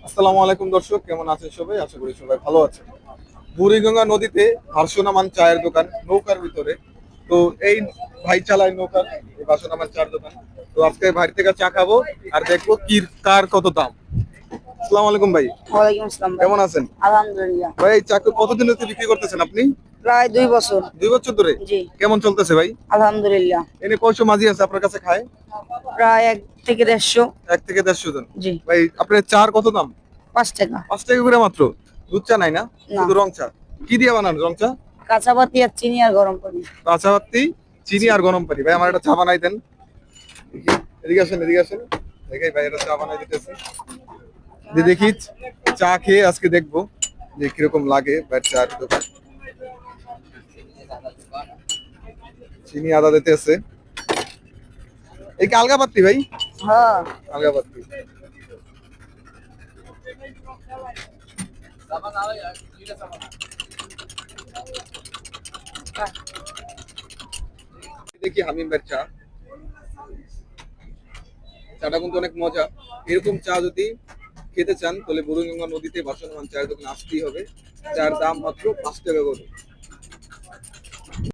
আসসালামু আলাইকুম দর্শক, কেমন আছেন সবাই? আশা করি সবাই ভালো আছেন। বুড়িগঙ্গা নদীতে ভাসনামান চায়ের দোকান, নৌকার ভিতরে। তো এই ভাই চালায় নৌকা, এই ভাসনামান চায়ের দোকান। তো আজকে ভাই থেকে চা খাবো আর দেখবো কি কার কত দাম। আসসালামু আলাইকুম ভাই, ওয়ালাইকুম আসসালাম ভাই। কেমন আছেন? আলহামদুলিল্লাহ। ভাই এই চা কতদিন হতে বিক্রি করতেছেন আপনি? প্রায় 2 বছর। 2 বছর ধরে? জি। কেমন চলতেছে ভাই? আলহামদুলিল্লাহ। এনে কয়শো মাঝি আছে আপনার কাছে খায়? প্রায় 1 থেকে 150। 1 থেকে 150 জন। জি। ভাই আপনার চার কত দাম? 5 টাকা। 5 টাকা করে মাত্র? দুধ চা নাই না? না। শুধু রং চা। কি দিয়ে বানান রং চা? কাঁচা পাতি আর চিনি আর গরম পানি। কাঁচা পাতি, চিনি আর গরম পানি। ভাই আমার একটা চা বানাই দেন। এদিকে আসেন, এদিকে আসেন। দেখেই ভাই এটা চা বানাই দিতেছে। দেখি চা খেয়ে আজকে দেখবো যে কিরকম লাগে ভাই চার দোকান। চিনি আদা দিতে আছে। এই কি আলগা পাত্তি ভাই? হ্যাঁ। আলগা পাত্তি। দেখি হামিম ভাইয়ের চা। চাটা কিন্তু অনেক মজা। এরকম চা যদি খেতে চান তাহলে বুড়িগঙ্গা নদীতে ভাসমান চায়ের দোকানে আসতেই হবে। চার দাম মাত্র 5 টাকা করে।